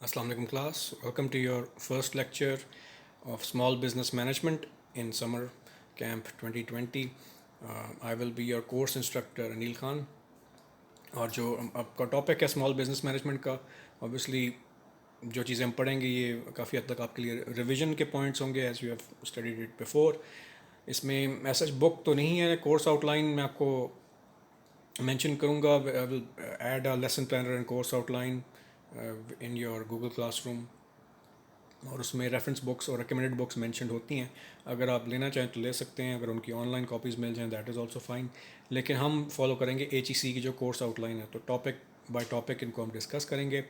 Assalamu alaikum class. Welcome to your first lecture of Small Business Management in Summer Camp 2020. I will be your course instructor Anil Khan. اور جو آپ کا topic ہے small business management کا obviously جو چیزیں ہم پڑھیں گے یہ کافی حد تک آپ کے لیے ریویژن کے پوائنٹس ہوں گے as you have studied it before. اس میں ایسا بک تو نہیں ہے. کورس آؤٹ لائن میں آپ کو مینشن کروں گا. I will add a lesson planner and course outline in your Google classroom, اور اس میں ریفرنس بکس اور ریکمنڈیڈ بکس مینشنڈ ہوتی ہیں. اگر آپ لینا چاہیں تو لے سکتے ہیں, اگر ان کی آن لائن کاپیز مل جائیں دیٹ از آلسو فائن. لیکن ہم فالو کریں گے HEC کی جو کورس آؤٹ لائن ہے, تو ٹاپک بائی ٹاپک ان کو ہم ڈسکس کریں گے.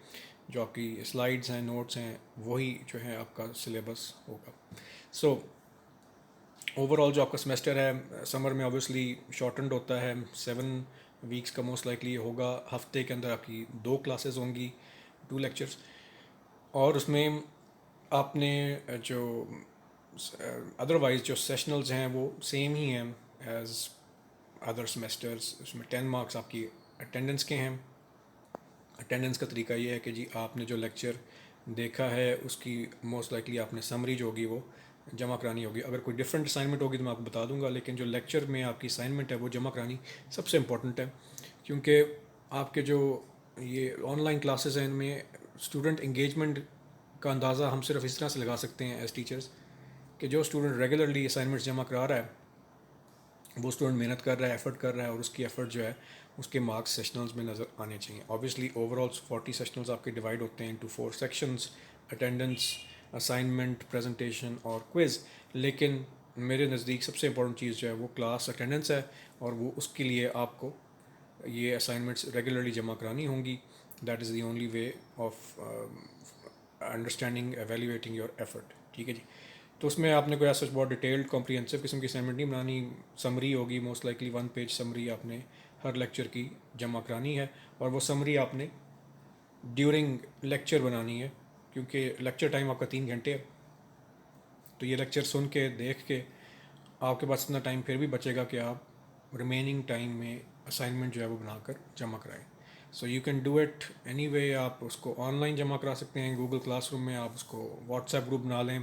جو آپ کی سلائڈس ہیں, نوٹس ہیں, وہی جو ہے آپ کا سلیبس ہوگا. سو اوور آل جو آپ کا سمیسٹر ہے سمر میں اوبیسلی شارٹنڈ ہوتا ہے, 7 ویکس کا موسٹ لائکلی ہوگا. ہفتے کے اندر آپ کی 2 کلاسز ہوں گی, 2 لیکچرس, اور اس میں آپ نے جو ادروائز جو سیشنلز ہیں وہ سیم ہی ہیں ایز ادر سمیسٹرز. اس میں 10 مارکس آپ کی اٹینڈنس کے ہیں. اٹینڈنس کا طریقہ یہ ہے کہ جی آپ نے جو لیکچر دیکھا ہے اس کی موسٹ لائکلی آپ نے سمری جو ہوگی وہ جمع کرانی ہوگی. اگر کوئی ڈفرینٹ اسائنمنٹ ہوگی تو میں آپ کو بتا دوں گا, لیکن جو لیکچر میں آپ کی اسائنمنٹ ہے وہ جمع کرانی سب سے امپورٹنٹ ہے. کیونکہ آپ کے جو یہ آن لائن کلاسز ہیں ان میں اسٹوڈنٹ انگیجمنٹ کا اندازہ ہم صرف اس طرح سے لگا سکتے ہیں ایز ٹیچرز کہ جو اسٹوڈنٹ ریگولرلی اسائنمنٹس جمع کرا رہا ہے وہ اسٹوڈنٹ محنت کر رہا ہے, ایفرٹ کر رہا ہے, اور اس کی ایفرٹ جو ہے اس کے مارکس سیشنلز میں نظر آنے چاہیے. اوبیسلی اوور آل 40 سیشنلز آپ کے ڈیوائڈ ہوتے ہیں into 4 sections: attendance, assignment, presentation اور کوئز. لیکن میرے نزدیک سب سے امپورٹنٹ چیز جو ہے وہ کلاس اٹینڈنس ہے, اور وہ اس کے لیے آپ کو یہ اسائنمنٹس ریگولرلی جمع کرانی ہوں گی. That is the only way of understanding evaluating your effort. ٹھیک ہے جی. تو اس میں آپ نے کوئی ایسا بہت ڈیٹیلڈ کمپریہنسو قسم کی اسائنمنٹ نہیں بنانی. سمری ہوگی موسٹ لائکلی 1 پیج سمری آپ نے ہر لیکچر کی جمع کرانی ہے, اور وہ سمری آپ نے ڈیورنگ لیکچر بنانی ہے, کیونکہ لیکچر ٹائم آپ کا 3 گھنٹے ہے. تو یہ لیکچر سن کے دیکھ کے آپ کے پاس اتنا ٹائم پھر بھی بچے گا کہ آپ ریمیننگ ٹائم میں اسائنمنٹ جو ہے وہ بنا کر جمع کرائیں. So you can do it any way. آپ اس کو آن لائن جمع کرا سکتے ہیں گوگل کلاس روم میں, آپ اس کو واٹس ایپ گروپ بنا لیں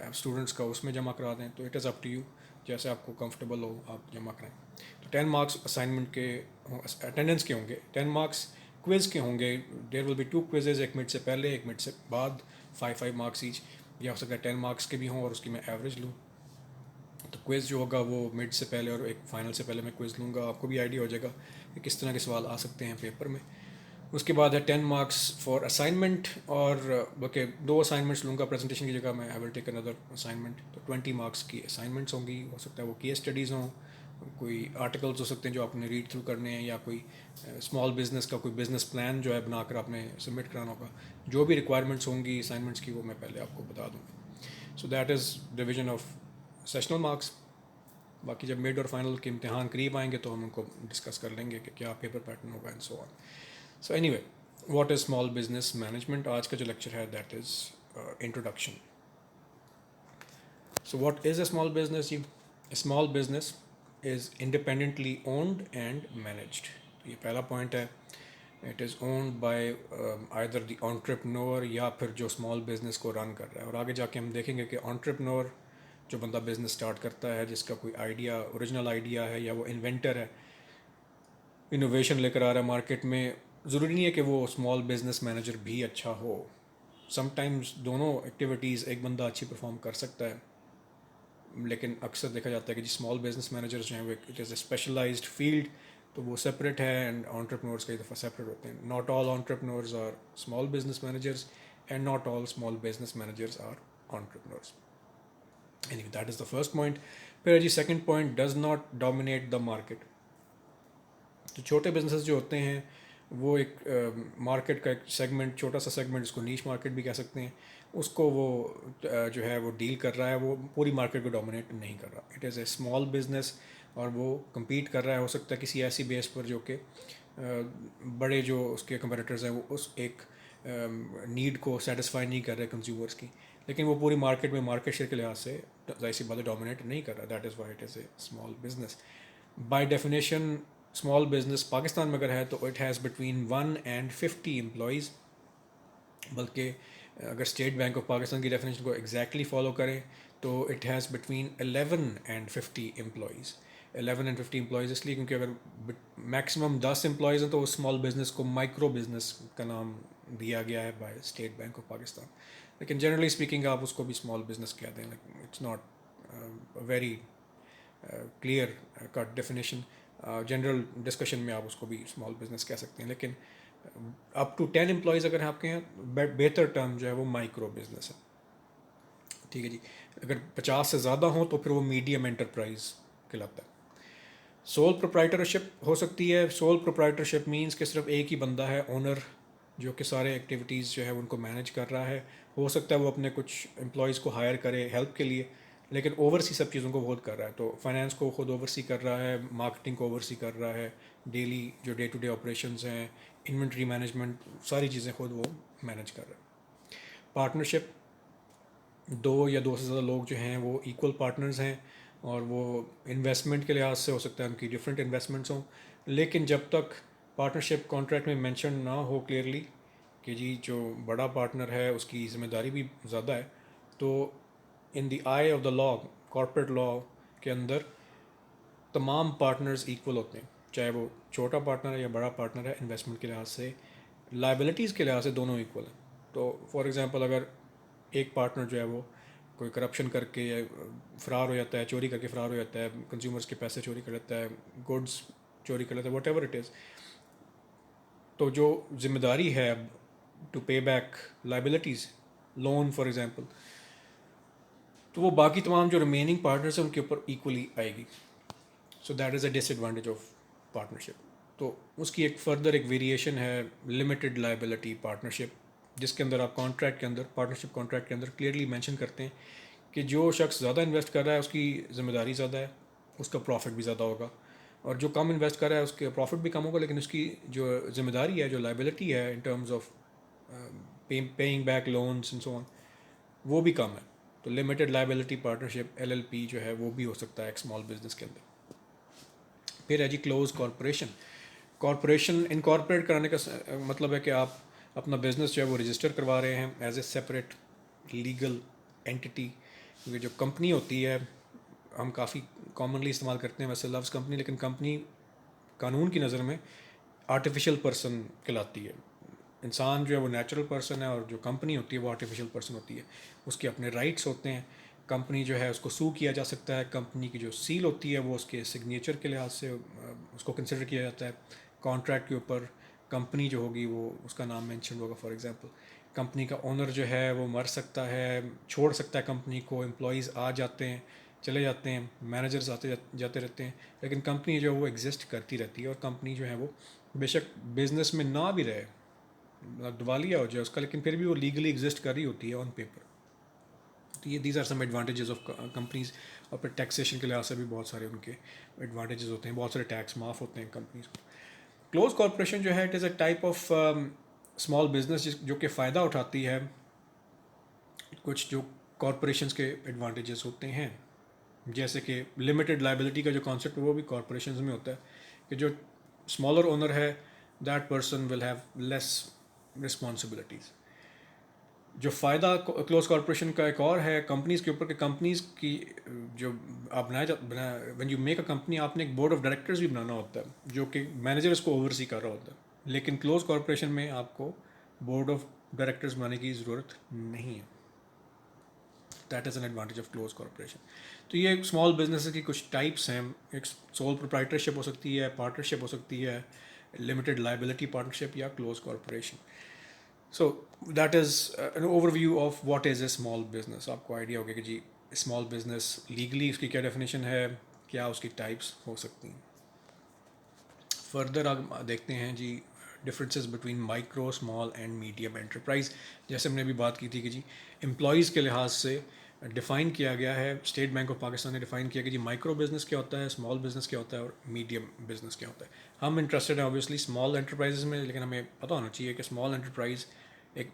اسٹوڈنٹس کا, اس میں جمع کرا دیں. تو it is up to you, جیسے آپ کو کمفرٹیبل ہو آپ جمع کرائیں. تو 10 مارکس اسائنمنٹ کے اٹینڈنس کے ہوں گے, 10 مارکس کوئز کے ہوں گے. دیر ول بی 2 کوئزز, ایک منٹ سے پہلے ایک منٹ سے بعد, 5 مارکس ایچ. یا ہو سکتا ہے 10 مارکس کے بھی ہوں اور اس کی میں ایوریج لوں. تو کوئز جو ہوگا وہ مڈ سے پہلے اور ایک فائنل سے پہلے میں کوئز لوں گا. آپ کو بھی آئیڈیا ہو جائے گا کہ کس طرح کے سوال آ سکتے ہیں پیپر میں. اس کے بعد ہے 10 مارکس فار اسائنمنٹ, اور بلکہ 2 اسائنمنٹس لوں گا پریزنٹیشن کی جگہ میں. آئی ول ٹیک اندر اسائنمنٹ. تو 20 مارکس کی اسائنمنٹس ہوں گی. ہو سکتا ہے وہ کیس اسٹڈیز ہوں, کوئی آرٹیکلز ہو سکتے ہیں جو آپ نے ریڈ تھرو کرنے ہیں, یا کوئی اسمال بزنس کا کوئی بزنس پلان جو ہے بنا کر آپ نے سبمٹ کرانا ہوگا. جو بھی ریکوائرمنٹس ہوں گی اسائنمنٹس کی وہ میں پہلے آپ کو بتا دوں گا. So that is division of sessional marks. باقی جب مڈ اور فائنل کے امتحان قریب آئیں گے تو ہم ان کو ڈسکس کر لیں گے کہ کیا پیپر پیٹرن ہوگا and so on. So any way, what is small business management. آج کا جو لیکچر ہے that is introduction. So what is a small business. Small business is independently owned and managed. یہ پہلا پوائنٹ ہے. It is owned by either the entrepreneur, یا پھر جو اسمال بزنس کو رن کر رہا ہے. اور آگے جا کے ہم دیکھیں گے کہ انٹرپرینور جو بندہ بزنس اسٹارٹ کرتا ہے, جس کا کوئی آئیڈیا اوریجنل آئیڈیا ہے, یا وہ انوینٹر ہے, انوویشن لے کر آ رہا ہے مارکیٹ میں, ضروری نہیں ہے کہ وہ اسمال بزنس مینیجر بھی اچھا ہو. سم ٹائمز دونوں ایکٹیویٹیز ایک بندہ اچھی پرفارم کر سکتا ہے, لیکن اکثر دیکھا جاتا ہے کہ جی اسمال بزنس مینیجرز جو ہیں وہ it is a specialized field, تو وہ سپریٹ ہے, اینڈ انٹرپرینورس کئی دفعہ سپریٹ ہوتے ہیں. Not all entrepreneurs are small business managers, and not all small business managers are entrepreneurs. Any that is the first point. پھر جی second point, does not dominate the market. تو چھوٹے businesses جو ہوتے ہیں وہ ایک مارکیٹ کا ایک سیگمنٹ, چھوٹا سا سیگمنٹ, اس کو نیش مارکیٹ بھی کہہ سکتے ہیں, اس کو وہ جو ہے وہ ڈیل کر رہا ہے, وہ پوری مارکیٹ کو ڈومینیٹ نہیں کر رہا. It is a small business, اور وہ کمپیٹ کر رہا ہے ہو سکتا ہے کسی ایسی بیس پر جو کہ بڑے جو اس کے کمپیٹیٹرز ہیں وہ اس ایک نیڈ کو سیٹسفائی نہیں کر رہے کنزیومرس کی, لیکن وہ پوری مارکیٹ میں مارکیٹ شیئر کے لحاظ سے ظاہر سی بات ڈومینیٹ نہیں کر رہا. That is why it is a small business. By definition small business Pakistan میں اگر ہے تو it has between 1 and 50 employees. بلکہ اگر اسٹیٹ بینک آف پاکستان کی ڈیفینیشن کو ایگزیکٹلی فالو کریں تو it has between 11 and 50 employees. 11 and 50 employees اس لیے کیونکہ اگر میکسیمم 10 امپلائیز ہیں تو اس اسمال بزنس کو مائکرو بزنس کا نام دیا گیا ہے by State Bank of Pakistan. لیکن جنرلی اسپیکنگ آپ اس کو بھی اسمال بزنس کہہ دیں. It's not very clear cut definition. General discussion میں آپ اس کو بھی اسمال بزنس کہہ سکتے ہیں, لیکن اپ ٹو 10 امپلائیز اگر آپ کے ہیں بہتر ٹرم جو ہے وہ مائکرو بزنس ہے. ٹھیک ہے جی. اگر 50 سے زیادہ ہوں تو پھر وہ میڈیم انٹرپرائز کہلاتا ہے. سول پروپرائٹرشپ ہو سکتی ہے. سول پروپرائٹرشپ مینس کہ صرف ایک ہی بندہ ہے اونر جو کہ سارے ایکٹیویٹیز جو ہے ان کو مینیج کر رہا ہے. ہو سکتا ہے وہ اپنے کچھ امپلائیز کو ہائر کرے ہیلپ کے لیے, لیکن اوورسی سب چیزوں کو خود کر رہا ہے. تو فائنینس کو خود اوورسی کر رہا ہے, مارکیٹنگ کو اوورسی کر رہا ہے, ڈیلی جو ڈے ٹو ڈے آپریشنز ہیں, انوینٹری مینجمنٹ, ساری چیزیں خود وہ مینیج کر رہا ہے. پارٹنرشپ, دو یا دو سے زیادہ لوگ جو ہیں وہ ایکول پارٹنرز ہیں, اور وہ انویسٹمنٹ کے لحاظ سے ہو سکتا ہے ان کی ڈفرینٹ انویسٹمنٹس ہوں, لیکن جب تک پارٹنرشپ کانٹریکٹ میں مینشن نہ ہو کلیئرلی کہ جی جو بڑا پارٹنر ہے اس کی ذمہ داری بھی زیادہ ہے, تو ان دی آئی of the law, corporate law کے اندر تمام پارٹنرز ایکول ہوتے ہیں, چاہے وہ چھوٹا پارٹنر ہے یا بڑا پارٹنر ہے. انویسٹمنٹ کے لحاظ سے, لائبلٹیز کے لحاظ سے دونوں ایکول ہیں. تو فار ایگزامپل اگر ایک پارٹنر جو ہے وہ کوئی کرپشن کر کے یا فرار ہو جاتا ہے, چوری کر کے فرار ہو جاتا ہے, کنزیومرز کے پیسے چوری کر لیتا ہے, گڈس چوری کر لیتا ہے, واٹ ایور اٹ از, تو جو ذمہ داری ہے to pay back liabilities, loan for example, تو وہ باقی تمام جو ریمیننگ پارٹنرس ہیں ان کے اوپر ایکولی آئے گی. So that is a disadvantage of partnership. تو اس کی ایک فردر ایک ویریشن ہے لمیٹڈ لائبلٹی پارٹنرشپ, جس کے اندر آپ کانٹریکٹ کے اندر, پارٹنرشپ کانٹریکٹ کے اندر کلیئرلی مینشن کرتے ہیں کہ جو شخص زیادہ انویسٹ کر رہا ہے اس کی ذمہ داری زیادہ ہے, اس کا پروفٹ بھی زیادہ ہوگا, اور جو کم انویسٹ کر رہا ہے اس کے پروفٹ بھی کم ہوگا, لیکن اس کی جو ذمہ داری ہے, جو لائبلٹی ہے in terms of paying back loans and so on, وہ بھی کم ہے. تو لمیٹڈ لائبلٹی پارٹنرشپ LLP جو ہے وہ بھی ہو سکتا ہے ایک اسمال بزنس کے اندر. پھر ہے جی کلوز کارپوریشن. کارپوریشن انکارپوریٹ کرانے کا مطلب ہے کہ آپ اپنا بزنس جو ہے وہ رجسٹر کروا رہے ہیں as a separate legal entity. کیونکہ جو کمپنی ہوتی ہے, ہم کافی کامنلی استعمال کرتے ہیں ویسے لفظ کمپنی, لیکن کمپنی قانون کی نظر میں آرٹیفیشل پرسن کہلاتی ہے. انسان جو ہے وہ نیچرل پرسن ہے, اور جو کمپنی ہوتی ہے وہ آرٹیفیشل پرسن ہوتی ہے. اس کے اپنے رائٹس ہوتے ہیں. کمپنی جو ہے اس کو سو کیا جا سکتا ہے. کمپنی کی جو سیل ہوتی ہے وہ اس کے سگنیچر کے لحاظ سے اس کو کنسیڈر کیا جاتا ہے. کانٹریکٹ کے اوپر کمپنی جو ہوگی وہ اس کا نام مینشن ہوگا. فار ایگزامپل کمپنی کا اونر جو ہے وہ مر سکتا ہے, چھوڑ سکتا ہے کمپنی کو, امپلائیز آ جاتے ہیں چلے جاتے ہیں, مینیجرز آتے جاتے رہتے ہیں, لیکن کمپنی جو ہے وہ ایگزسٹ کرتی رہتی ہے. اور کمپنی جو ہے وہ بے شک بزنس میں نہ بھی رہے, دوالیہ ہو جائے اس کا, لیکن پھر بھی وہ لیگلی ایگزسٹ کر رہی ہوتی ہے آن پیپر. تو یہ these are some advantages of companies. اور پھر ٹیکسیشن کے لحاظ سے بھی بہت سارے ان کے ایڈوانٹیجز ہوتے ہیں, بہت سارے ٹیکس معاف ہوتے ہیں کمپنیز کو. کلوز کارپوریشن جو ہے it is a type of small business جو کہ فائدہ اٹھاتی ہے کچھ جو کارپوریشنس کے ایڈوانٹیجز ہوتے ہیں. جیسے کہ لمیٹڈ لائبلٹی کا جو کانسیپٹ ہے وہ بھی کارپوریشنز میں ہوتا ہے کہ جو اسمالر اونر ہے that person will have less responsibilities. جو فائدہ کلوز کارپوریشن کا ایک اور ہے کمپنیز کے اوپر, کہ کمپنیز کی جو آپ when you make a company, آپ نے ایک بورڈ آف ڈائریکٹرز بھی بنانا ہوتا ہے جو کہ مینیجر اس کو اوورسی کر رہا ہوتا ہے. لیکن کلوز کارپوریشن میں آپ کو بورڈ آف ڈائریکٹرز بنانے کی ضرورت نہیں ہے. That is an advantage of close corporation. تو یہ اسمال بزنس کی کچھ ٹائپس ہیں. ایک سول پروپرائٹرشپ ہو سکتی ہے, پارٹنرشپ ہو سکتی ہے, لمیٹڈ لائبلٹی پارٹنرشپ, یا close corporation. So that is an overview of what is a small business. آپ کو آئیڈیا ہوگا کہ جی اسمال بزنس لیگلی اس کی کیا ڈیفینیشن ہے, کیا اس کی ٹائپس ہو سکتی ہیں. فردر آپ دیکھتے ہیں جی differences between micro, small and medium enterprise. جیسے ہم نے ابھی بات کی تھی کہ جی امپلائیز کے لحاظ سے ڈیفائن کیا گیا ہے, اسٹیٹ بینک آف پاکستان نے ڈیفائن کیا کہ جی مائکرو بزنس کیا ہوتا ہے, اسمال بزنس کیا ہوتا ہے, اور میڈیم بزنس کیا ہوتا ہے. ہم انٹرسٹڈ ہیں اوبیسلی اسمال انٹرپرائزز میں, لیکن ہمیں پتہ ہونا چاہیے کہ اسمال انٹرپرائز ایک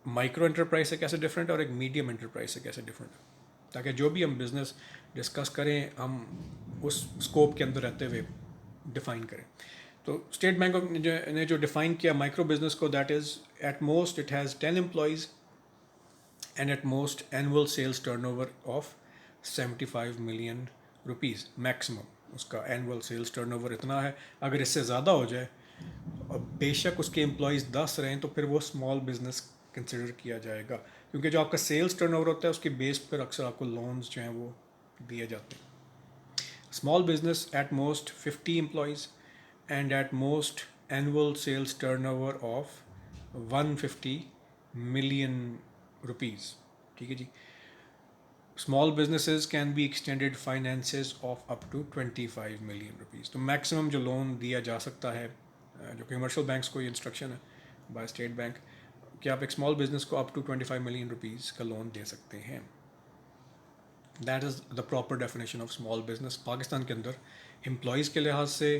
مائکرو انٹرپرائز سے کیسے ڈفرینٹ ہے اور ایک میڈیم انٹرپرائز سے کیسے ڈفرینٹ ہے, تاکہ جو بھی ہم بزنس ڈسکس کریں ہم اس اسکوپ کے اندر رہتے ہوئے ڈیفائن کریں. تو اسٹیٹ بینک نے جو ڈیفائن کیا مائکرو بزنس کو, that is at most it has 10 employees and at most annual sales turnover of 75 million rupees. Maximum اس کا اینول سیلس ٹرن اوور اتنا ہے. اگر اس سے زیادہ ہو جائے اور بے شک اس کے امپلائیز 10 رہیں تو پھر وہ اسمال بزنس کنسیڈر کیا جائے گا, کیونکہ جو آپ کا سیلس ٹرن اوور ہوتا ہے اس کے بیس پر اکثر آپ کو لونز جو ہیں وہ دیے جاتے ہیں. Small business at most 50 employees and at most annual sales turnover of 150 million rupees. ٹھیک ہے جی. Small businesses can be extended finances of up to 25 million rupees. تو میکسیمم جو لون دیا جا سکتا ہے, جو کمرشل بینکس کو یہ انسٹرکشن ہے بائی اسٹیٹ بینک, کہ آپ ایک اسمال بزنس کو اپ ٹو 25 ملین روپیز کا لون دے سکتے ہیں. That is the proper definition of small business. Pakistan کے اندر امپلائیز کے لحاظ سے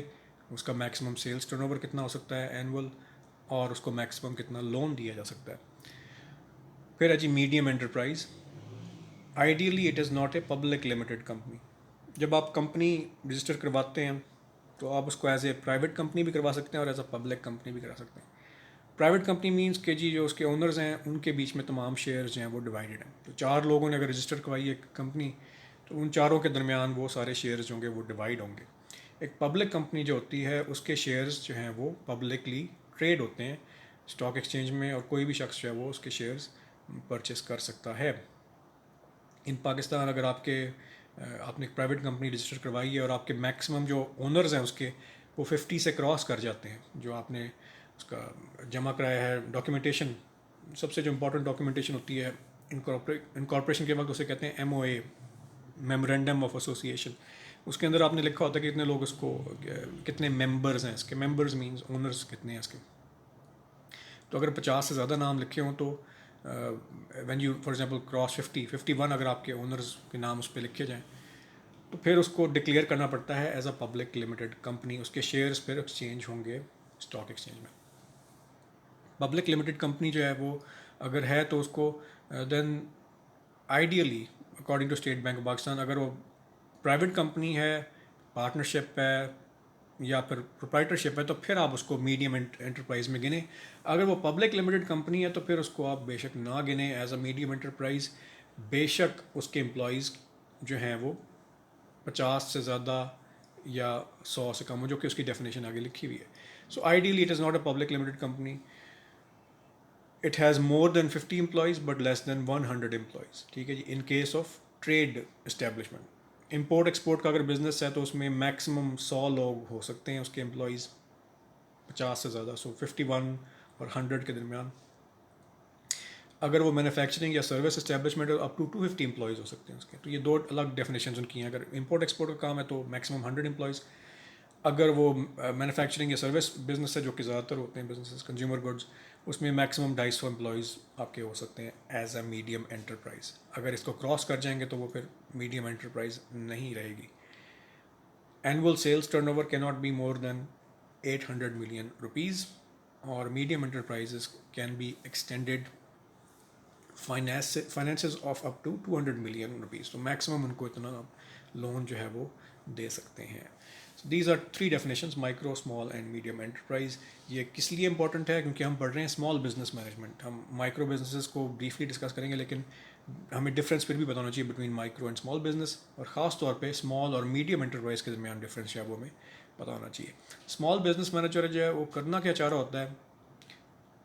اس کا میکسیمم سیلس ٹرن اوور کتنا ہو سکتا ہے اینول, اور اس کو میکسیمم کتنا لون دیا جا سکتا ہے. پھر ہے جی medium enterprise. Ideally it is not a public limited company. جب آپ کمپنی رجسٹر کرواتے ہیں تو آپ اس کو ایز اے پرائیویٹ کمپنی بھی کروا سکتے ہیں اور ایز اے پبلک کمپنی بھی کرا سکتے ہیں. پرائیویٹ کمپنی مینس کہ جی جو اس کے اونرز ہیں ان کے بیچ میں تمام شیئرز جو ہیں وہ ڈیوائڈیڈ ہیں. تو 4 لوگوں نے اگر رجسٹر کروائی ہے کمپنی تو ان چاروں کے درمیان وہ سارے شیئرز جو ہوں گے وہ ڈیوائڈ ہوں گے. ایک پبلک کمپنی جو ہوتی ہے اس کے شیئرز جو ہیں وہ پبلکلی ٹریڈ ہوتے ہیں اسٹاک ایکسچینج میں, اور کوئی بھی شخص جو ہے وہ اس کے شیئرز پرچیز کر سکتا ہے. ان پاکستان اگر آپ نے ایک پرائیویٹ کمپنی رجسٹر کروائی ہے اور آپ کے میکسیمم جو اونرز ہیں اس کے وہ 50 سے کراس کر جاتے ہیں, جو آپ نے اس کا جمع کرایا ہے ڈاکیومنٹیشن, سب سے جو امپورٹنٹ ڈاکیومنٹیشن ہوتی ہے انکارپوریشن کے وقت اسے کہتے ہیں M O A, memorandum of association. اس کے اندر آپ نے لکھا ہوتا ہے کہ کتنے لوگ اس کو, کتنے ممبرز ہیں اس کے. ممبرز مینز اونرز کتنے ہیں اس کے. تو اگر 50 سے زیادہ نام لکھے ہوں تو when you for example cross 51 اگر آپ کے اونرز کے نام اس پہ لکھے جائیں تو پھر اس کو ڈکلیئر کرنا پڑتا ہے as a public limited company. اس کے شیئرز پھر ایکسچینج ہوں گے اسٹاک ایکسچینج میں. پبلک لمیٹڈ کمپنی جو ہے وہ اگر ہے تو اس کو then ideally according to State Bank of Pakistan, اگر وہ پرائیویٹ کمپنی ہے, پارٹنرشپ ہے یا پھر پروپرائٹرشپ ہے تو پھر آپ اس کو میڈیم انٹرپرائز میں گنیں. اگر وہ پبلک لمیٹڈ کمپنی ہے تو پھر اس کو آپ بے شک نہ گنیں ایز اے میڈیم انٹرپرائز. بے شک اس کے امپلائیز جو ہیں وہ 50 سے زیادہ یا 100 سے کم ہو, جو کہ اس کی ڈیفینیشن آگے لکھی ہوئی ہے. So ideally it is not a public limited company. It has more than 50 employees but less than 100 employees. ٹھیک ہے جی. In case of trade establishment, import export کا اگر بزنس ہے تو اس میں میکسیمم 100 لوگ ہو سکتے ہیں اس کے امپلائیز, 50 سے زیادہ. 51 اور 100 کے درمیان. اگر وہ مینوفیکچرنگ یا service establishment up to 250 employees ہو سکتے ہیں اس کے. تو یہ 2 الگ ڈیفینیشنز ان کی ہیں. اگر امپورٹ ایکسپورٹ کا کام ہے تو میکسیمم 100 امپلائیز. اگر وہ مینوفیکچرنگ یا سروس بزنس ہے جو کہ زیادہ تر ہوتے ہیں بزنسز کنزیومر گڈز, اس میں میکسیمم 250 امپلائیز آپ کے ہو سکتے ہیں ایز اے میڈیم انٹرپرائز. اگر اس کو کراس کر جائیں گے تو وہ پھر میڈیم انٹرپرائز نہیں رہے گی. اینول سیلس ٹرن اوور کی not be more than 800 million rupees, اور medium enterprises can be extended finances of up to 200 million rupees. تو میکسیمم ان کو اتنا لون جو ہے وہ دے سکتے ہیں. These are 3 definitions, micro, small and medium enterprise. یہ کس لیے امپورٹنٹ ہے؟ کیونکہ ہم پڑھ رہے ہیں اسمال بزنس مینجمنٹ. ہم مائکرو بزنسز کو بریفلی ڈسکس کریں گے, لیکن ہمیں ڈفرینس پھر بھی پتہ ہونا چاہیے between micro and small business, اور خاص طور پہ اسمال اور میڈیم انٹرپرائز کے درمیان ڈفرینس جو ہے وہ ہمیں پتہ ہونا چاہیے. اسمال بزنس مینیجر جو ہے وہ کرنا کیا چاہ رہا ہوتا ہے,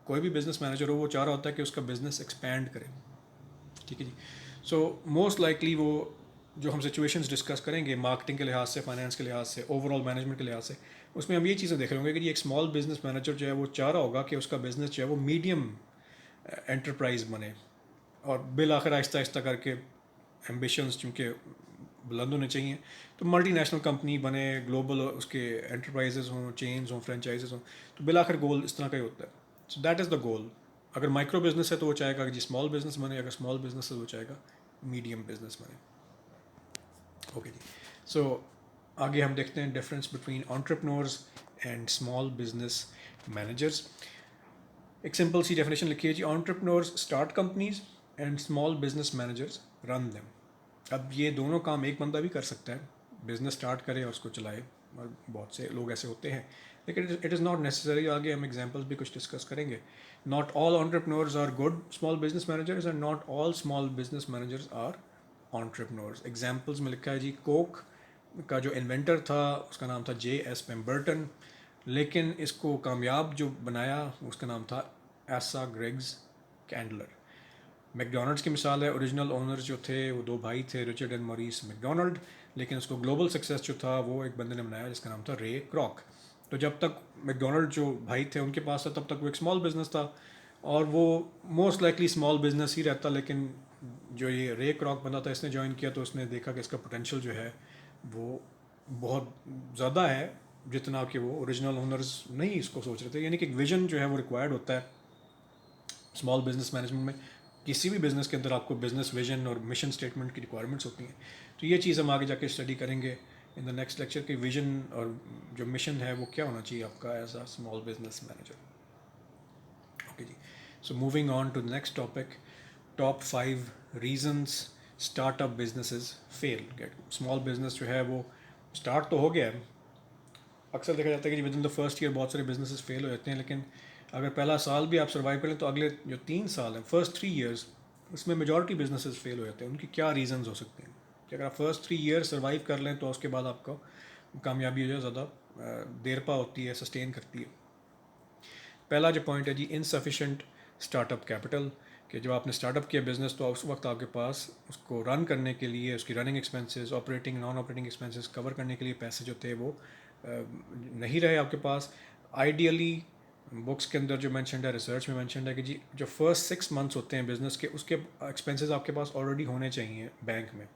کوئی بھی بزنس مینیجر ہو وہ چاہ رہا ہوتا ہے کہ اس کا بزنس ایکسپینڈ کرے. ٹھیک ہے جی. سو موسٹ لائکلی وہ جو ہم سچویشنز ڈسکس کریں گے مارکیٹنگ کے لحاظ سے, فائنینس کے لحاظ سے, اوور آل مینجمنٹ کے لحاظ سے, اس میں ہم یہ چیزیں دیکھ رہے ہوں گے کہ یہ ایک اسمال بزنس مینیجر جو ہے وہ چاہ رہا ہوگا کہ اس کا بزنس جو ہے وہ میڈیم انٹرپرائز بنے, اور بالآخر آہستہ آہستہ کر کے ایمبیشنز چونکہ بلند ہونے چاہیے تو ملٹی نیشنل کمپنی بنے, گلوبل اس کے انٹرپرائزز ہوں, چینز ہوں, فرینچائزز ہوں, تو بالآخر گول اس طرح کا ہی ہوتا ہے. سو دیٹ از دا گول. اگر مائکرو بزنس ہے تو وہ چاہے گا کہ جی اسمال بزنس بنے, اگر اسمال بزنس ہے تو وہ چاہے گا میڈیم بزنس بنے. اوکے جی. سو آگے ہم دیکھتے ہیں difference between entrepreneurs and small business managers. ایک سمپل سی ڈیفینیشن لکھی ہے جی, entrepreneurs start companies and small business managers run them. اب یہ دونوں کام ایک بندہ بھی کر سکتا ہے, بزنس اسٹارٹ کرے اور اس کو چلائے, اور بہت سے لوگ ایسے ہوتے ہیں. لیکن اٹ از ناٹ نیسسری. آگے ہم ایگزامپلس بھی کچھ ڈسکس کریں گے. Not all entrepreneurs are good small business managers and not all small business managers are entrepreneurs. Examples میں لکھا ہے جی کوک کا جو انوینٹر تھا اس کا نام تھا جے ایس پیمبرٹن, لیکن اس کو کامیاب جو بنایا اس کا نام تھا ایسا گریگز کینڈلر. میک ڈونلڈس کی مثال ہے, اوریجنل اونرز جو تھے وہ دو بھائی تھے, Richard and Maurice make Donald, لیکن اس کو گلوبل سکسیس جو تھا وہ ایک بندے نے بنایا جس کا نام تھا رے کراک. تو جب تک میک ڈونلڈ جو بھائی تھے ان کے پاس تھا تب تک وہ ایک اسمال بزنس تھا, اور وہ موسٹ لائکلی اسمال بزنس ہی رہتا, لیکن جو یہ رے کراک بندہ تھا اس نے جوائن کیا تو اس نے دیکھا کہ اس کا پوٹینشیل جو ہے وہ بہت زیادہ ہے جتنا کہ وہ اوریجنل اونرز نہیں اس کو سوچ رہے تھے. یعنی کہ ایک ویژن جو ہے وہ ریکوائرڈ ہوتا ہے اسمال بزنس مینجمنٹ میں. کسی بھی بزنس کے اندر آپ کو بزنس ویژن اور مشن اسٹیٹمنٹ کی ریکوائرمنٹس ہوتی ہیں. تو یہ چیز ہم آگے جا کے اسٹڈی کریں گے ان دا نیکسٹ لیکچر کہ ویژن اور جو مشن ہے وہ کیا ہونا چاہیے آپ کا as a small business manager. Okay جی, so moving on to the next topic, top 5 reasons startup businesses fail. Small business جو ہے وہ اسٹارٹ تو ہو گیا ہے, اکثر دیکھا جاتا ہے کہ within the first year بہت سارے بزنسز فیل ہو جاتے ہیں, لیکن اگر پہلا سال بھی آپ سروائیو کریں تو اگلے جو 3 سال ہیں فرسٹ 3 ایئرس اس میں میجورٹی بزنسز فیل ہو جاتے ہیں. ان کی کیا ریزنز ہو سکتے ہیں کہ اگر آپ فرسٹ 3 ایئر سروائیو کر لیں تو اس کے بعد آپ کو کامیابی جو ہے زیادہ دیر پا ہوتی ہے, سسٹین کرتی ہے. پہلا جو پوائنٹ ہے جی انسفیشینٹ اسٹارٹ اپ کیپٹل, کہ جب آپ نے اسٹارٹ اپ کیا بزنس تو اس وقت آپ کے پاس اس کو رن کرنے کے لیے اس کی running expenses, operating non operating expenses cover کرنے کے لیے پیسے جو تھے وہ نہیں رہے آپ کے پاس. آئیڈیلی بکس کے اندر جو مینشنڈ ہے, ریسرچ میں مینشنڈ ہے کہ جی جو فرسٹ 6 منتھس ہوتے ہیں بزنس کے اس کے ایکسپینسز آپ کے پاس آلریڈی ہونے چاہیے بینک میں.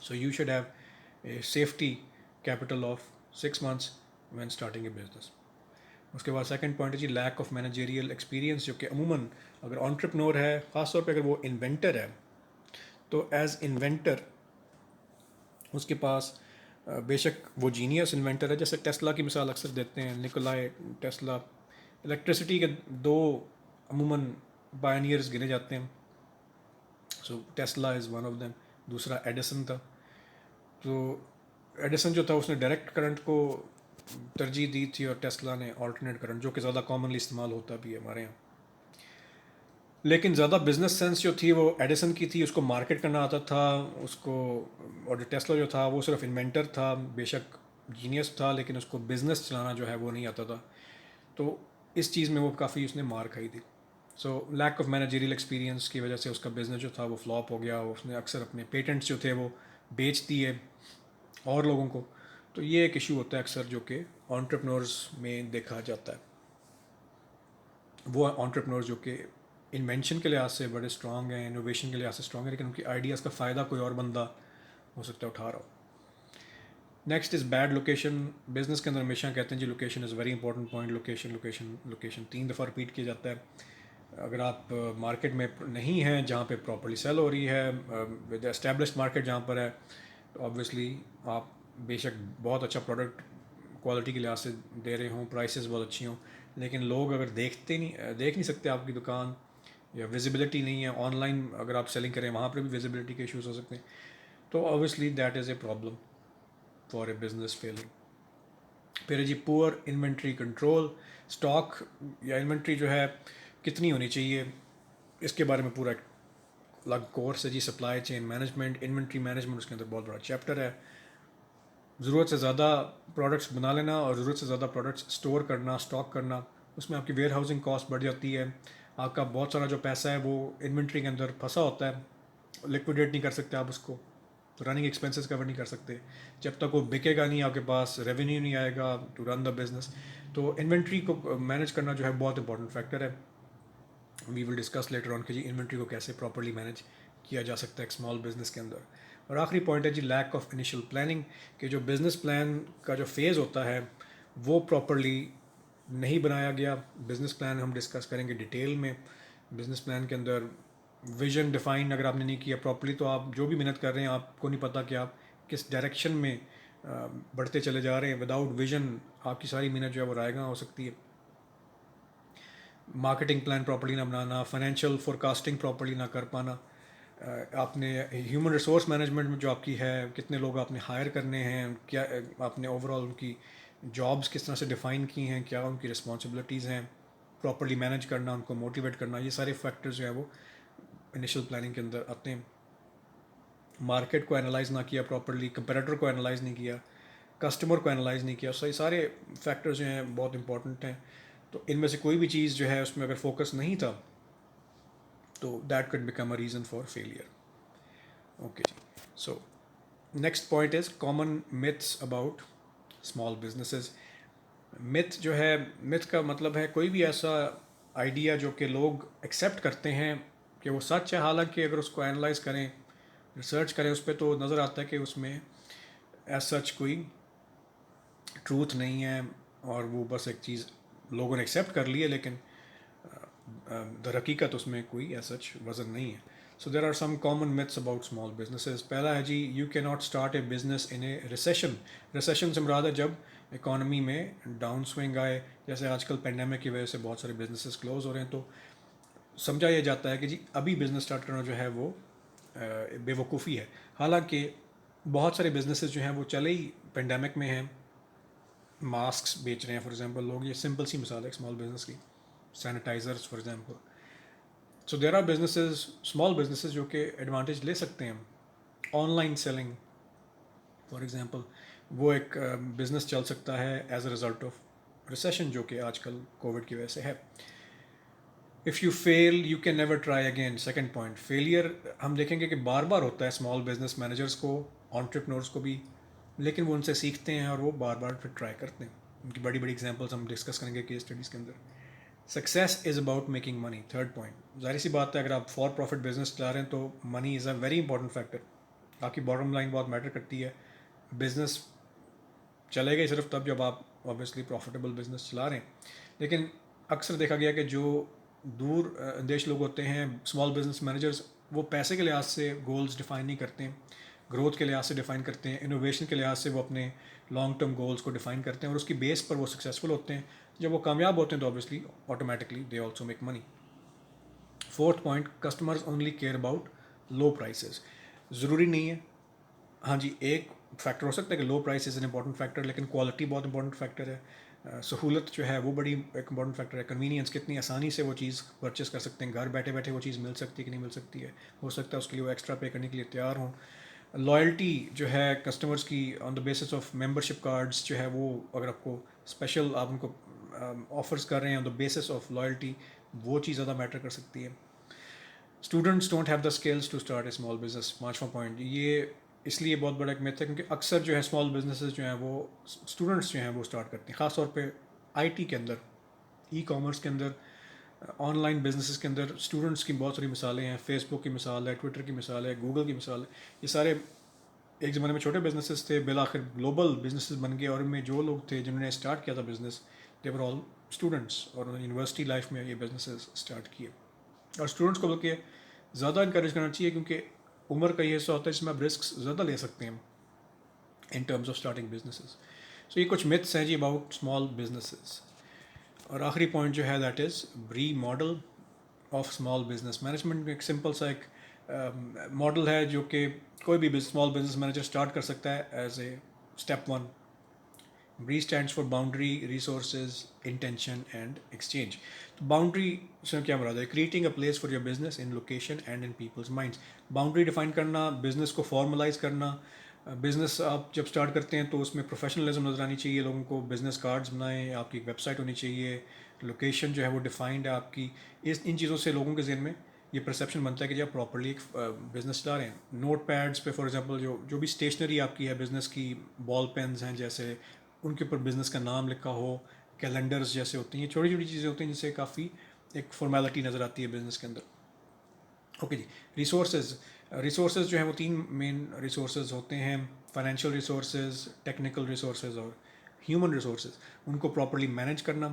So you should have a safety capital of 6 months when starting a business. اس کے بعد سیکنڈ پوائنٹ ہے جی لیک آف مینیجریل ایکسپیرینس, جو کہ عموماً اگر انٹرپرینور ہے خاص طور پہ اگر وہ انوینٹر ہے تو ایز انوینٹر اس کے پاس بے شک وہ جینیس انوینٹر ہے, جیسے ٹیسلا کی مثال اکثر دیتے ہیں, نکولائے ٹیسلا. الیکٹریسٹی کے 2 عموماً پائنیئرز گنے جاتے ہیں, so Tesla is one of them, دوسرا ایڈیسن تھا. تو ایڈیسن جو تھا اس نے ڈائریکٹ کرنٹ کو ترجیح دی تھی اور ٹیسلا نے آلٹرنیٹ کرنٹ, جو کہ زیادہ کامنلی استعمال ہوتا بھی ہے ہمارے یہاں. لیکن زیادہ بزنس سینس جو تھی وہ ایڈیسن کی تھی, اس کو مارکیٹ کرنا آتا تھا اس کو, اور جو ٹیسلا جو تھا وہ صرف انوینٹر تھا, بے شک جینیس تھا لیکن اس کو بزنس چلانا جو ہے وہ نہیں آتا تھا. تو اس چیز میں وہ کافی اس نے مار کھائی تھی. سو لیک آف مینیجریل ایکسپیرینس کی وجہ سے اس کا بزنس جو تھا وہ فلاپ ہو گیا. اس نے اکثر اپنے پیٹنٹس جو تھے وہ بیچ دیے اور لوگوں کو. تو یہ ایک ایشو ہوتا ہے اکثر جو کہ انٹرپرینورز میں دیکھا جاتا ہے. وہ انٹرپرینورز جو کہ انوینشن کے لحاظ سے بڑے اسٹرانگ ہیں, انوویشن کے لحاظ سے اسٹرانگ ہیں, لیکن ان کی آئیڈیاز کا فائدہ کوئی اور بندہ ہو سکتا ہے اٹھا رہا ہو. Next is bad location. Business کے اندر ہمیشہ کہتے ہیں جی location is very important point. Location location location 3 دفعہ رپیٹ کیا جاتا ہے. اگر آپ مارکیٹ میں نہیں ہیں جہاں پہ پراپرلی سیل ہو رہی ہے, ود اسٹیبلشڈ مارکیٹ جہاں پر ہے, تو آبویسلی آپ بے شک بہت اچھا پروڈکٹ کوالٹی کے لحاظ سے دے رہے ہوں, پرائسز بہت اچھی ہوں, لیکن لوگ اگر دیکھ نہیں سکتے آپ کی دکان, یا ویزیبلٹی نہیں ہے, آن لائن اگر آپ سیلنگ کریں وہاں پہ بھی ویزیبلٹی کے ایشوز ہو سکتے ہیں, تو obviously that is a problem for a business feeling. پھر جی پور انوینٹری کنٹرول. اسٹاک یا انوینٹری جو ہے کتنی ہونی چاہیے اس کے بارے میں پورا الگ کورس ہے جی. Supply chain management, inventory management, اس کے اندر بہت بڑا چیپٹر ہے. ضرورت سے زیادہ پروڈکٹس بنا لینا اور ضرورت سے زیادہ پروڈکٹس اسٹور کرنا, اسٹاک کرنا, اس میں آپ کی ویئر ہاؤسنگ کاسٹ بڑھ جاتی ہے. آپ کا بہت سارا جو پیسہ ہے وہ انوینٹری کے اندر پھنسا ہوتا ہے, لیکویڈیٹ نہیں کر سکتے آپ اس کو, رننگ ایکسپینسز کور نہیں کر سکتے. جب تک وہ بکے گا نہیں آپ کے پاس ریونیو نہیں آئے گا ٹو رن دا بزنس. تو انوینٹری کو مینیج کرنا جو ہے بہت امپورٹنٹ فیکٹر ہے. وی ول ڈسکس لیٹر آن کہ جی انوینٹری کو کیسے پراپرلی مینیج کیا جا سکتا ہے ایک اسمال بزنس کے اندر. اور آخری پوائنٹ ہے جی لیک آف انیشیل پلاننگ, کہ جو بزنس پلان کا جو فیز ہوتا ہے وہ پراپرلی نہیں بنایا گیا. بزنس پلان ہم ڈسکس کریں گے ڈیٹیل میں. بزنس پلان کے اندر ویژن ڈیفائن اگر آپ نے نہیں کیا پراپرلی تو آپ جو بھی محنت کر رہے ہیں آپ کو نہیں پتہ کہ آپ کس ڈائریکشن میں بڑھتے چلے جا رہے ہیں. وداؤٹ ویژن آپ کی ساری محنت جو ہے وہ رائے گاں ہو سکتی ہے. مارکیٹنگ پلان پراپرلی نہ بنانا, فائنینشیل فور کاسٹنگ پراپرلی نہ کر پانا, آپ نے ہیومن ریسورس مینجمنٹ میں جو آپ کی ہے کتنے لوگ آپ نے ہائر کرنے ہیں, کیا آپ نے اوور آل ان کی جابس کس طرح سے ڈیفائن کی ہیں, کیا ان کی رسپانسبلٹیز ہیں, پراپرلی مینیج کرنا, ان کو موٹیویٹ کرنا, یہ سارے فیکٹرز جو ہے وہ انیشیل پلاننگ کے اندر آتے ہیں. مارکیٹ کو انالائز نہ کیا پراپرلی, کمپیٹیٹر کو انالائز نہیں کیا, کسٹمر کو انالائز نہیں کیا, یہ سارے فیکٹرز جو ہیں بہت امپورٹنٹ ہیں. تو ان میں سے کوئی بھی چیز جو ہے اس میں اگر فوکس نہیں تھا تو that could become a reason for failure. Okay جی, so next point is common myths about small businesses. Myth جو ہے, متھ کا مطلب ہے کوئی بھی ایسا آئیڈیا جو کہ لوگ ایکسیپٹ کرتے ہیں کہ وہ سچ ہے, حالانکہ اگر اس کو انالائز کریں, ریسرچ کریں اس پہ, تو نظر آتا ہے کہ اس میں ایز سچ کوئی ٹروتھ نہیں ہے, اور وہ بس ایک چیز لوگوں نے ایکسیپٹ کر لی ہے, لیکن در حقیقت اس میں کوئی ایز سچ وزن نہیں ہے. So there are some common myths about small businesses. پہلا ہے جی, you can not start a business in a recession. Recession سے مراد ہے جب اکانومی میں ڈاؤن سوئنگ آئے, جیسے آج کل پینڈیمک کی وجہ سے بہت سارے بزنسز کلوز ہو رہے ہیں, تو سمجھا یہ جاتا ہے کہ جی ابھی بزنس اسٹارٹ کرنا جو ہے وہ بے وقوفی ہے. حالانکہ بہت سارے بزنسز جو ہیں وہ چلے ہی پینڈیمک میں ہیں. ماسکس بیچ رہے ہیں فار ایگزامپل لوگ, یہ سمپل سی مثال ہے اسمال بزنس کی. Sanitizers for example. So there are businesses, small businesses جو کہ ایڈوانٹیج لے سکتے ہیں. Online selling for example, وہ ایک بزنس چل سکتا ہے as a result of recession, جو کہ آج کل کووڈ کی وجہ سے ہے. If you fail you can never try again. Second point, failure ہم دیکھیں گے کہ بار بار ہوتا ہے اسمال بزنس مینیجرس کو, انٹرپرینورس کو بھی, لیکن وہ ان سے سیکھتے ہیں اور وہ بار بار پھر ٹرائی کرتے ہیں. ان کی بڑی بڑی ایگزامپلس ہم ڈسکس کریں گے کیس اسٹڈیز کے اندر. Success is about making money. Third point, ظاہر سی بات ہے اگر آپ فار پروفٹ بزنس چلا رہے ہیں تو منی از اے ویری امپورٹنٹ فیکٹر. آپ کی باٹم لائن بہت میٹر کرتی ہے. بزنس چلے گا صرف تب جب آپ اوبیسلی پروفیٹیبل بزنس چلا رہے ہیں. لیکن اکثر دیکھا گیا کہ جو دور اندیش لوگ ہوتے ہیں, اسمال بزنس مینیجرز, وہ پیسے کے لحاظ سے گولز ڈیفائن نہیں کرتے ہیں, گروتھ کے لحاظ سے ڈیفائن کرتے ہیں, انوویشن کے لحاظ سے وہ اپنے لانگ ٹرم گولز کو ڈیفائن کرتے ہیں, اور اس کی بیس پر وہ سکسیزفل ہوتے ہیں. جب وہ کامیاب ہوتے ہیں تو obviously automatically they also make money. Fourth point, customers only care about low prices. ضروری نہیں ہے, ہاں جی ایک فیکٹر ہو سکتا ہے کہ low price is an important factor, لیکن کوالٹی بہت امپورٹنٹ فیکٹر ہے. سہولت جو ہے وہ بڑی ایک امپورٹنٹ فیکٹر ہے. کنوینئنس, کتنی آسانی سے وہ چیز پرچیز کر سکتے ہیں, گھر بیٹھے بیٹھے وہ چیز مل سکتی ہے کہ نہیں مل سکتی ہے, ہو سکتا ہے اس کے لیے وہ ایکسٹرا پے کرنے کے لیے تیار ہوں. لائلٹی جو ہے کسٹمرس کی on the basis of membership cards جو ہے وہ, اگر آپ کو اسپیشل آپ ان کو آفرز کر رہے ہیں on the basis of loyalty, وہ چیز زیادہ میٹر کر سکتی ہے. Students don't have the skills to start a small business. پانچواں پوائنٹ, یہ اس لیے بہت بڑا ایک میتھ ہے کیونکہ اکثر جو ہے اسمال بزنسز جو ہیں وہ اسٹوڈنٹس جو ہیں وہ اسٹارٹ کرتے ہیں, خاص طور پہ آئی ٹی کے اندر, ای کامرس کے اندر, آن لائن بزنسز کے اندر. اسٹوڈنٹس کی بہت ساری مثالیں ہیں, فیس بک کی مثال ہے, ٹویٹر کی مثال ہے, گوگل کی مثال ہے. یہ سارے ایک زمانے میں چھوٹے بزنسز تھے, بالآخر گلوبل بزنسز بن گئے, اور ان میں جو لوگ تھے جنہوں نے اسٹارٹ کیا تھا بزنس, دے ور آل اسٹوڈنٹس, اور انہوں نے یونیورسٹی لائف میں یہ بزنسز اسٹارٹ کیے. اور اسٹوڈنٹس کو بلکہ زیادہ انکریج کرنا چاہیے, کیونکہ عمر کا یہ حصہ ہوتا ہے جس میں آپ رسکس زیادہ لے سکتے ہیں in terms of starting businesses. سو یہ کچھ متھس ہیں جی اباؤٹ اسمال بزنسز. اور آخری پوائنٹ جو ہے دیٹ از بری model of small business management. ایک سمپل سا ایک ماڈل ہے جو کہ کوئی بھی اسمال بزنس مینیجر اسٹارٹ کر سکتا ہے ایز اے اسٹیپ ون. بری stands for boundary, resources, intention and exchange. تو باؤنڈری سے کیا مراد ہے؟ Creating a place for your business in location and in people's minds. Boundary define کرنا, بزنس کو فارملائز کرنا. بزنس آپ جب اسٹارٹ کرتے ہیں تو اس میں پروفیشنلزم نظر آنی چاہیے لوگوں کو, بزنس کارڈز بنائیں, آپ کی ویب سائٹ ہونی چاہیے, لوکیشن جو ہے وہ ڈیفائنڈ ہے آپ کی. ان چیزوں سے لوگوں کے ذہن میں یہ پرسیپشن بنتا ہے کہ جب پراپرلی ایک بزنس چلا رہے ہیں. نوٹ پیڈس پہ فار ایگزامپل جو بھی اسٹیشنری آپ کی ہے بزنس کی, بال پینز ہیں جیسے, ان کے اوپر بزنس کا نام لکھا ہو. کیلنڈرز جیسے ہوتی ہیں, چھوٹی چھوٹی چیزیں ہوتی ہیں جس سے کافی ایک فارمیلٹی نظر آتی ہے بزنس کے اندر. اوکے جی, ریسورسز. ریسورسز جو ہیں وہ تین مین ریسورسز ہوتے ہیں, فائنینشیل ریسورسز, ٹیکنیکل ریسورسز اور ہیومن ریسورسز. ان کو پراپرلی مینیج کرنا.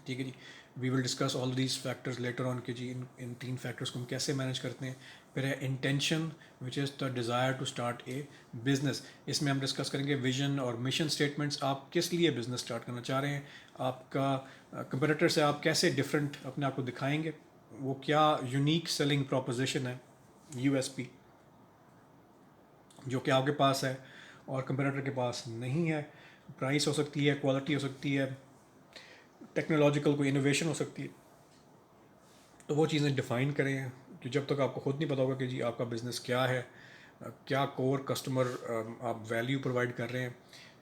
ٹھیک ہے جی, we will discuss all these factors later on کہ جی ان تین فیکٹرز کو ہم کیسے مینیج کرتے ہیں. پھر ہے intention which is the desire to start a business. اس میں ہم ڈسکس کریں گے ویژن اور مشن اسٹیٹمنٹس. آپ کس لیے بزنس اسٹارٹ کرنا چاہ رہے ہیں, آپ کا کمپیٹیٹر سے آپ کیسے ڈفرینٹ اپنے آپ کو دکھائیں گے, وہ کیا یونیک سیلنگ پروپوزیشن ہے, یو ایس پی, جو کہ آپ کے پاس ہے اور کمپیٹیٹر کے پاس نہیں ہے. پرائس ہو سکتی ہے, کوالٹی ہو سکتی ہے, ٹیکنالوجیکل کوئی انوویشن ہو سکتی ہے. تو وہ چیزیں ڈیفائن کریں کہ جب تک آپ کو خود نہیں پتا ہوگا کہ جی آپ کا بزنس کیا ہے, کیا کور کسٹمر آپ ویلیو پرووائڈ کر رہے ہیں,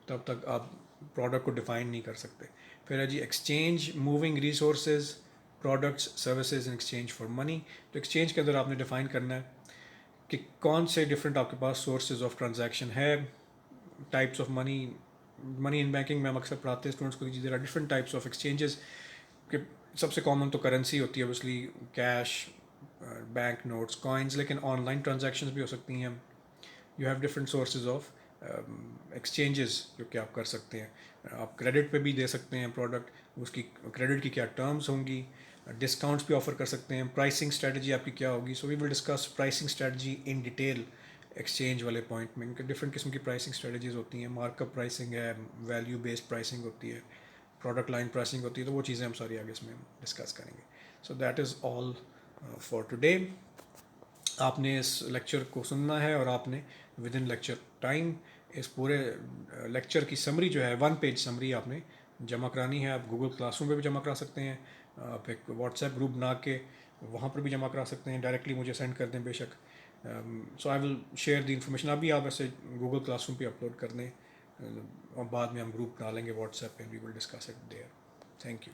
تب تک آپ پروڈکٹ کو ڈیفائن نہیں کر سکتے. پھر ہے جی exchange, moving resources, products, services in exchange for money. تو ایکسچینج کے اندر آپ نے ڈیفائن کرنا ہے کہ کون سے ڈفرینٹ آپ کے پاس سورسز آف ٹرانزیکشن ہے, types of money. Money in banking میں ہم اکثر پڑھاتے ہیں اسٹوڈنٹس کو کہ there are different types of exchanges. کہ سب سے کامن تو کرنسی ہوتی ہے obviously, cash, bank notes, coins, لیکن آن لائن ٹرانزیکشنز بھی ہو سکتی ہیں. You have different sources of exchanges جو کہ آپ کر سکتے ہیں. آپ کریڈٹ پہ بھی دے سکتے ہیں پروڈکٹ, اس کی کریڈٹ کی کیا ٹرمز ہوں گی, ڈسکاؤنٹس بھی آفر کر سکتے ہیں, پرائسنگ اسٹریٹجی آپ کی کیا ہوگی. So we will discuss pricing strategy in detail exchange والے پوائنٹ میں, کیونکہ ڈفرنٹ قسم کی پرائسنگ اسٹریٹجیز ہوتی ہیں. مارک اپ پرائسنگ ہے, ویلیو بیسڈ پرائسنگ ہوتی ہے, پروڈکٹ لائن پرائسنگ ہوتی ہے. تو وہ چیزیں ہم ساری آگے اس میں ڈسکس کریں گے. سو that is all for today. آپ نے اس لیکچر کو سننا ہے اور آپ نے ود ان لیکچر ٹائم اس پورے لیکچر کی سمری جو ہے 1 پیج سمری آپ نے جمع کرانی ہے. آپ گوگل کلاس روم پہ بھی جمع کرا سکتے ہیں, آپ ایک واٹس ایپ گروپ بنا کے وہاں پر بھی جمع کرا سکتے ہیں, ڈائریکٹلی مجھے سینڈ کر دیں بے شک. سو آئی ول شیئر دی انفارمیشن. ابھی آپ ایسے گوگل کلاس روم پہ اپلوڈ کر دیں اور بعد میں ہم گروپ بنا لیں گے واٹس ایپ پہ, we will discuss it there. Thank you.